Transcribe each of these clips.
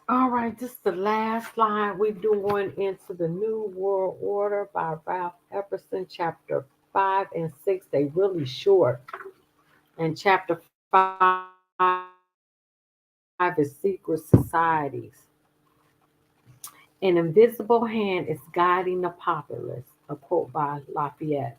All right, this is the last slide. We're doing into the New World Order by Ralph Epperson, chapter 5 and 6. They really short. And chapter 5 is Secret Societies. An invisible hand is guiding the populace, a quote by Lafayette.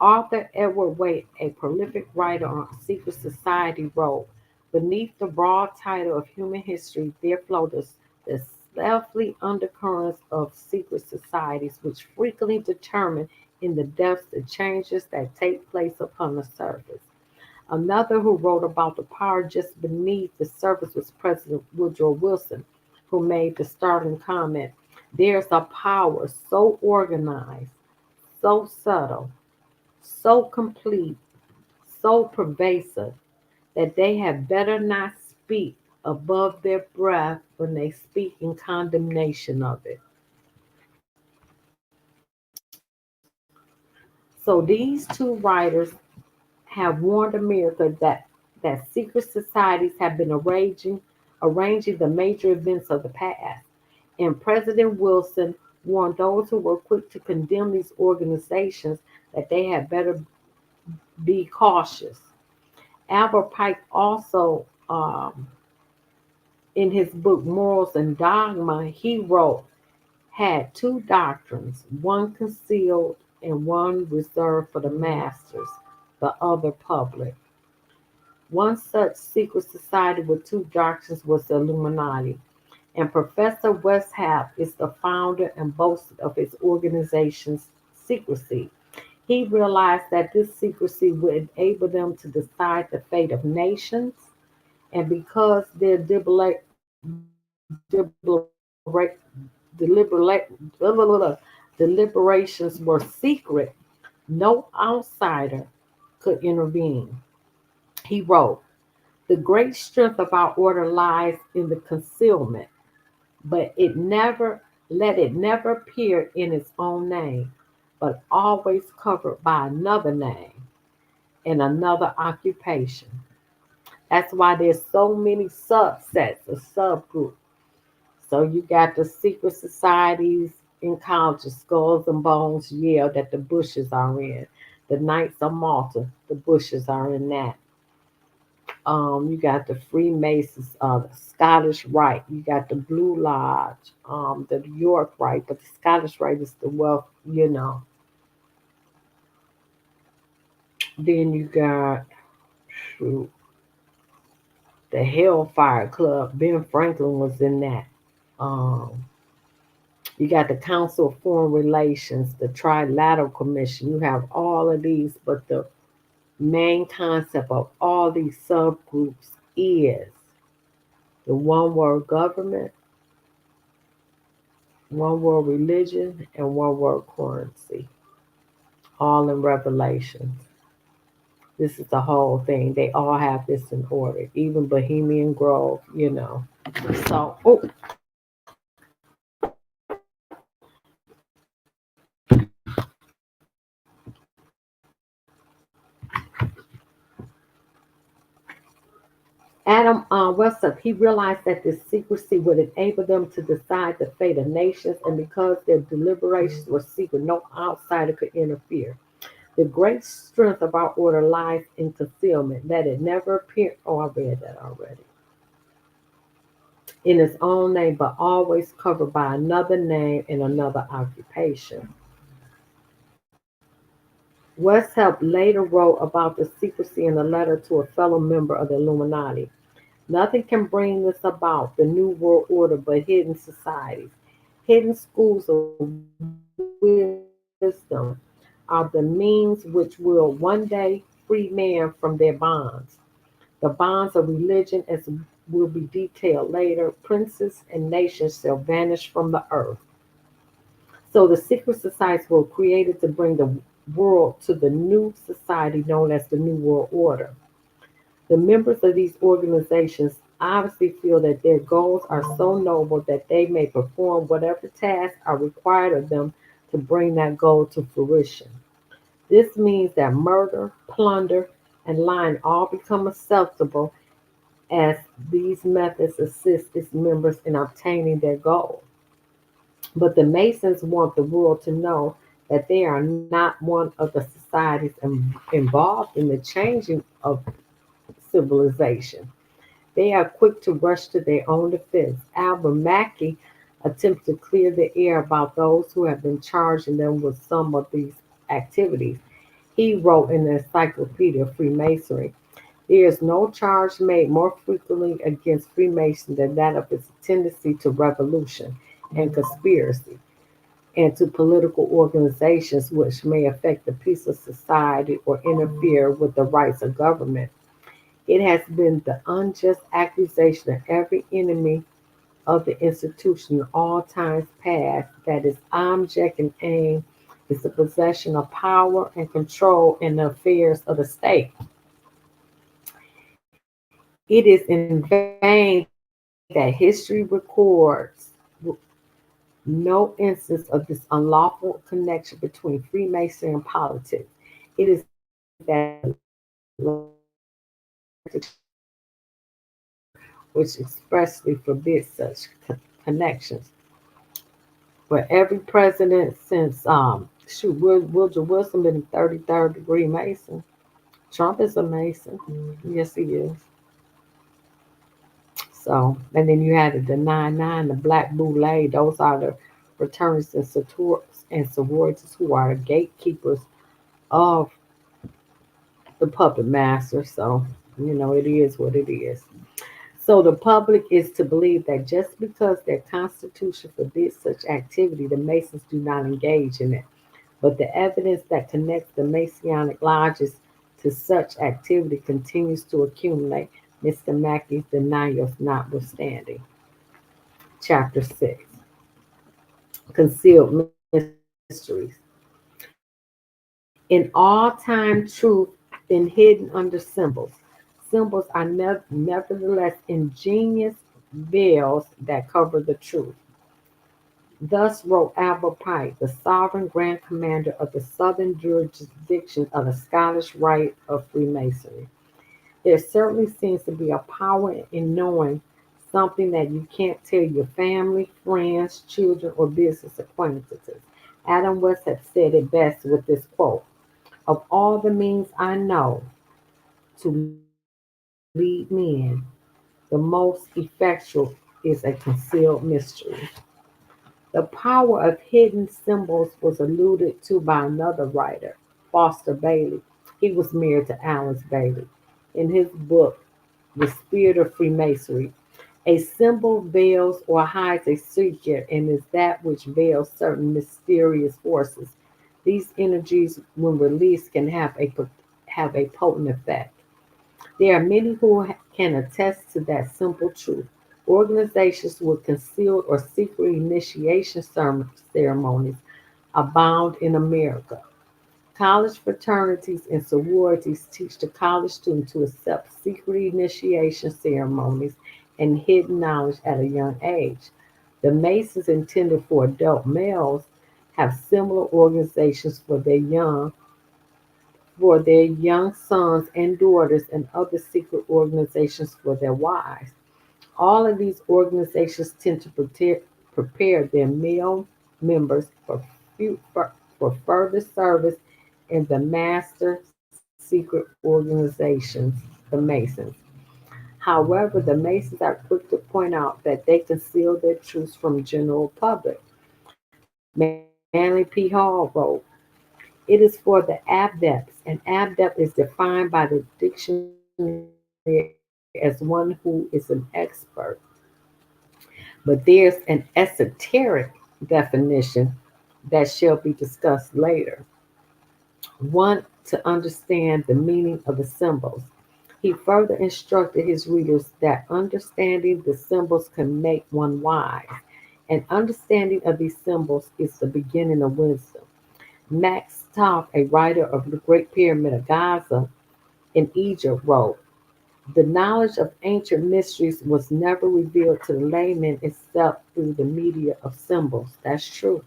Arthur Edward Waite, a prolific writer on secret society, wrote, "Beneath the broad title of human history, there flow the stealthy undercurrents of secret societies, which frequently determine in the depths the changes that take place upon the surface." Another who wrote about the power just beneath the surface was President Woodrow Wilson, who made the startling comment, "There's a power so organized, so subtle, so complete, so pervasive, that they had better not speak above their breath when they speak in condemnation of it." So these two writers have warned America that secret societies have been arranging the major events of the past. And President Wilson warned those who were quick to condemn these organizations that they had better be cautious. Albert Pike also, in his book Morals and Dogma, he wrote, had two doctrines, one concealed and one reserved for the masters, the other public. One such secret society with two doctrines was the Illuminati, and Professor Westhap is the founder and boasted of his organization's secrecy. He realized that this secrecy would enable them to decide the fate of nations, and because their deliberations were secret, no outsider could intervene. He wrote, "The great strength of our order lies in the concealment, but it never appear in its own name, but always covered by another name and another occupation." That's why there's so many subsets or subgroups. So you got the secret societies in colleges, Skulls and Bones, Yale, that the Bushes are in. The Knights of Malta, the Bushes are in that. You got the Freemasons, the Scottish Rite. You got the Blue Lodge, the York Rite, but the Scottish Rite is the wealth, you know. Then you got shoot, the Hellfire Club. Ben Franklin was in that. Um, you got the Council of Foreign Relations, the Trilateral Commission. You have all of these, but the main concept of all these subgroups is the one world government, one world religion, and one world currency, all in Revelations. This is the whole thing. They all have this in order, even Bohemian Grove, you know. So, oh, Adam Wessup, he realized that this secrecy would enable them to decide the fate of nations, and because their deliberations were secret, no outsider could interfere. The great strength of our order lies in concealment, that it never appear. Oh, I read that already. In its own name, but always covered by another name and another occupation. Westhelp later wrote about the secrecy in a letter to a fellow member of the Illuminati. "Nothing can bring this about, the New World Order, but hidden societies. Hidden schools of wisdom are the means which will one day free man from their bonds. The bonds of religion, as will be detailed later, princes and nations shall vanish from the earth." So the secret societies were created to bring the world to the new society known as the New World Order. The members of these organizations obviously feel that their goals are so noble that they may perform whatever tasks are required of them to bring that goal to fruition. This means that murder, plunder, and lying all become acceptable as these methods assist its members in obtaining their goal. But the Masons want the world to know that they are not one of the societies involved in the changing of civilization. They are quick to rush to their own defense. Albert Mackey attempts to clear the air about those who have been charging them with some of these activities. He wrote in the Encyclopedia of Freemasonry, there is no charge made more frequently against Freemasons than that of its tendency to revolution and conspiracy, and to political organizations which may affect the peace of society or interfere with the rights of government. It has been the unjust accusation of every enemy of the institution in all times past that its object and aim is the possession of power and control in the affairs of the state. It is in vain that history records no instance of this unlawful connection between Freemasonry and politics. It is that which expressly forbids such connections. Where every president since Woodrow Wilson been a 33rd degree Mason. Trump is a Mason. Yes, he is. So, and then you had the 9-9, the Black Boule. Those are the fraternities and sororities who are the gatekeepers of the puppet master. So, it is what it is. So the public is to believe that just because their constitution forbids such activity, the Masons do not engage in it. But the evidence that connects the Masonic lodges to such activity continues to accumulate, Mr. Mackey's denials notwithstanding. Chapter 6, Concealed Mysteries. In all time, truth been hidden under symbols. Symbols are nevertheless ingenious veils that cover the truth. Thus wrote Albert Pike, the sovereign grand commander of the southern jurisdiction of the Scottish Rite of Freemasonry. There certainly seems to be a power in knowing something that you can't tell your family, friends, children, or business acquaintances. Adam West had said it best with this quote: of all the means I know to lead men, the most effectual is a concealed mystery. The power of hidden symbols was alluded to by another writer, Foster Bailey. He was married to Alice Bailey. In his book, The Spirit of Freemasonry, a symbol veils or hides a secret and is that which veils certain mysterious forces. These energies, when released, can have a potent effect. There are many who can attest to that simple truth. Organizations with concealed or secret initiation ceremonies abound in America. College fraternities and sororities teach the college student to accept secret initiation ceremonies and hidden knowledge at a young age. The Masons intended for adult males have similar organizations for their young sons and daughters and other secret organizations for their wives. All of these organizations tend to prepare their male members for further service in the master secret organizations, the Masons. However, the Masons are quick to point out that they conceal their truths from general public. Manly P. Hall wrote, it is for the adepts, and adept is defined by the dictionary as one who is an expert. But there's an esoteric definition that shall be discussed later. One to understand the meaning of the symbols. He further instructed his readers that understanding the symbols can make one wise, and understanding of these symbols is the beginning of wisdom. Max Toth, a writer of the Great Pyramid of Giza in Egypt, wrote, the knowledge of ancient mysteries was never revealed to the layman except through the media of symbols. That's true.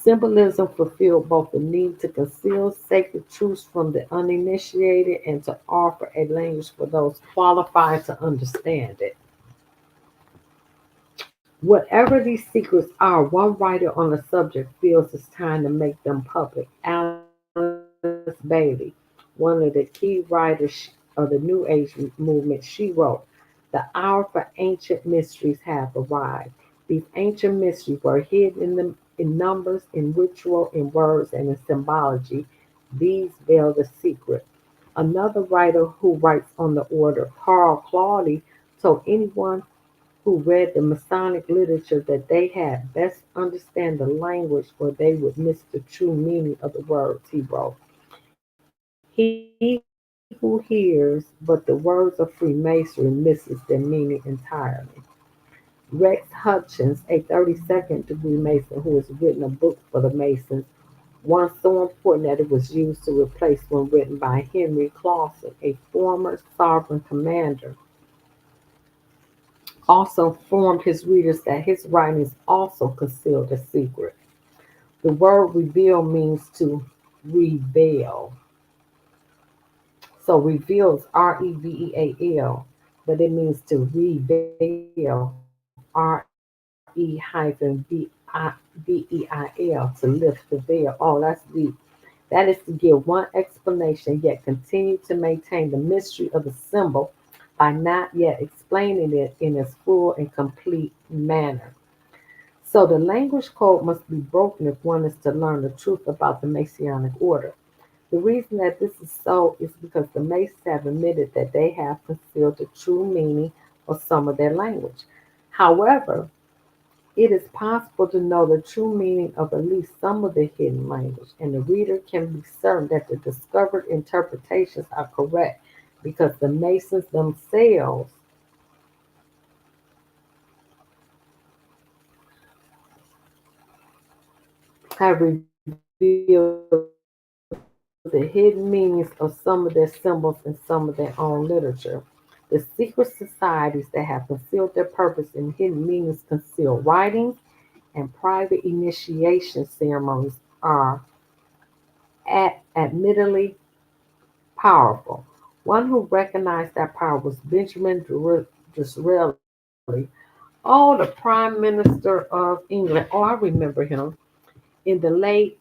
Symbolism fulfilled both the need to conceal sacred truths from the uninitiated and to offer a language for those qualified to understand it. Whatever these secrets are, one writer on the subject feels it's time to make them public. Alice Bailey, one of the key writers of the New Age movement, she wrote, "The hour for ancient mysteries have arrived. These ancient mysteries were hidden in numbers, in ritual, in words, and in symbology. These veil the secret." Another writer who writes on the order, Carl Claudy, told anyone who read the Masonic literature that they had best understand the language or they would miss the true meaning of the words, he wrote. He who hears but the words of Freemasonry misses their meaning entirely. Rex Hutchins, a 32nd degree Mason who has written a book for the Masons, one so important that it was used to replace one written by Henry Clausen, a former sovereign commander, also informed his readers that his writings also concealed a secret. The word reveal means to reveal. So reveal is Reveal, but it means to reveal, Reveil, to lift the veil. Oh, that's deep. That is to give one explanation, yet continue to maintain the mystery of the symbol by not yet explaining it in its full and complete manner. So the language code must be broken if one is to learn the truth about the Masonic order. The reason that this is so is because the Masons have admitted that they have concealed the true meaning of some of their language. However, it is possible to know the true meaning of at least some of the hidden language, and the reader can be certain that the discovered interpretations are correct because the Masons themselves have revealed the hidden meanings of some of their symbols and some of their own literature. The secret societies that have concealed their purpose in hidden meanings conceal writings and private initiation ceremonies are admittedly powerful. One who recognized that power was Benjamin Disraeli. Oh, the Prime Minister of England. Oh, I remember him in the late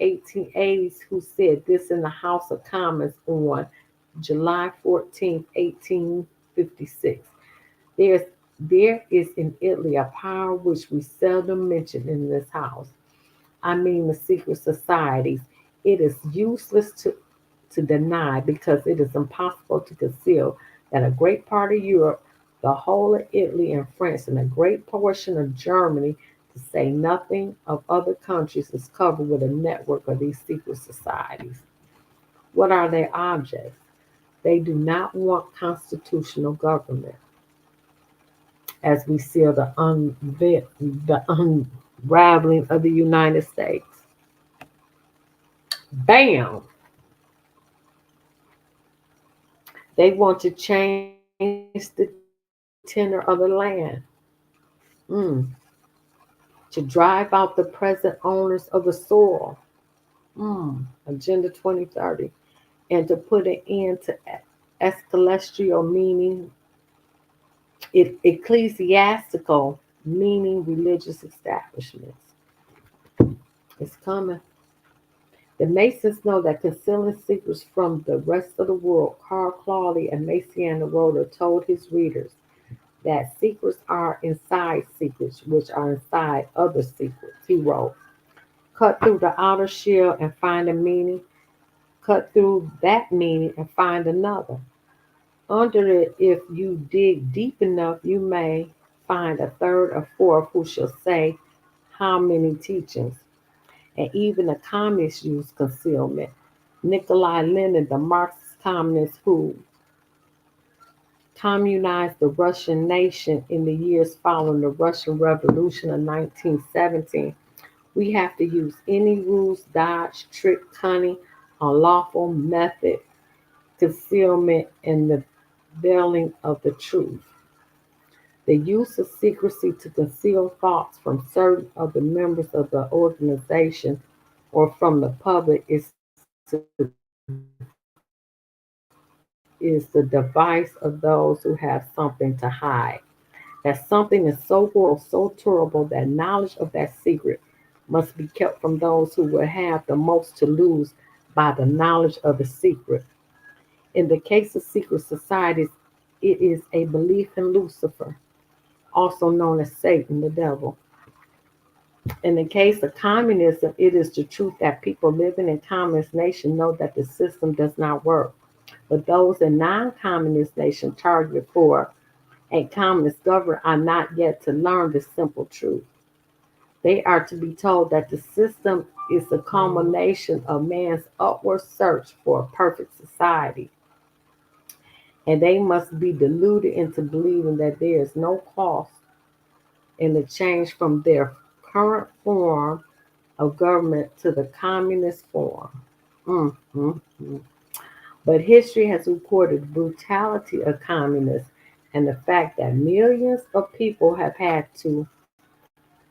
1880s, who said this in the House of Commons on July 14th, 1856. There's, there is in Italy a power which we seldom mention in this house. I mean the secret societies. It is useless to deny because it is impossible to conceal that a great part of Europe, the whole of Italy and France, and a great portion of Germany, to say nothing of other countries, is covered with a network of these secret societies. What are their objects? They do not want constitutional government, as we see the unraveling of the United States. Bam! They want to change the tenor of the land. Mm. To drive out the present owners of the soil. Agenda 2030. And to put an end to ecclesiastical, meaning ecclesiastical, meaning religious establishments. It's coming. The Masons know that concealing secrets from the rest of the world. Carl Claudy, a Mason writer, told his readers that secrets are inside secrets, which are inside other secrets. He wrote, cut through the outer shell and find a meaning, cut through that meaning and find another. Under it, if you dig deep enough, you may find a third or fourth who shall say how many teachings. And even the communists use concealment. Nikolai Lenin, the Marxist communist who communized the Russian nation in the years following the Russian Revolution of 1917. We have to use any rules, dodge, trick, cunning, unlawful method, concealment, and the veiling of the truth. The use of secrecy to conceal thoughts from certain of the members of the organization or from the public is the device of those who have something to hide. That something is so horrible, so terrible that knowledge of that secret must be kept from those who will have the most to lose by the knowledge of the secret. In the case of secret societies, it is a belief in Lucifer, also known as Satan, the devil. In the case of communism, it is the truth that people living in communist nations know that the system does not work. But those in non-communist nations targeted for a communist government are not yet to learn the simple truth. They are to be told that the system is the culmination of man's upward search for a perfect society, and they must be deluded into believing that there is no cost in the change from their current form of government to the communist form. Mm, mm, mm. But history has recorded the brutality of communists and the fact that millions of people have had to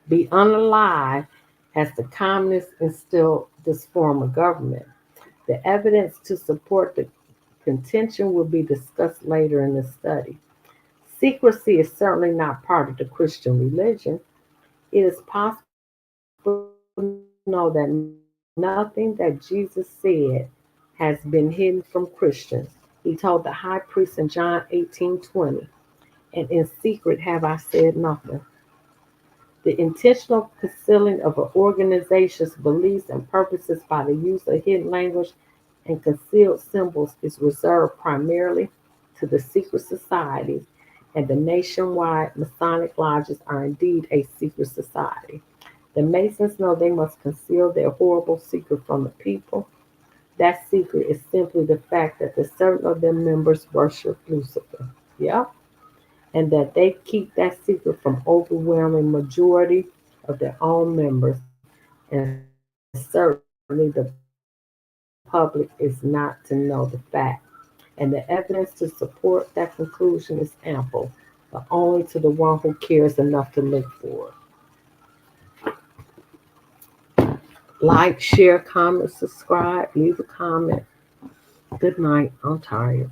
be unalive as the communists instilled this form of government. The evidence to support the contention will be discussed later in the study. Secrecy is certainly not part of the Christian religion. It is possible to know that nothing that Jesus said has been hidden from Christians. He told the high priest in John 18:20, and in secret have I said nothing. The intentional concealing of an organization's beliefs and purposes by the use of hidden language and concealed symbols is reserved primarily to the secret societies, and the nationwide Masonic lodges are indeed a secret society. The Masons know they must conceal their horrible secret from the people. That secret is simply the fact that the certain of their members worship Lucifer. Yep. And that they keep that secret from overwhelming majority of their own members, and certainly the public is not to know the fact. And the evidence to support that conclusion is ample, but only to the one who cares enough to look for it. Like, share, comment, subscribe, leave a comment. Good night. I'm tired.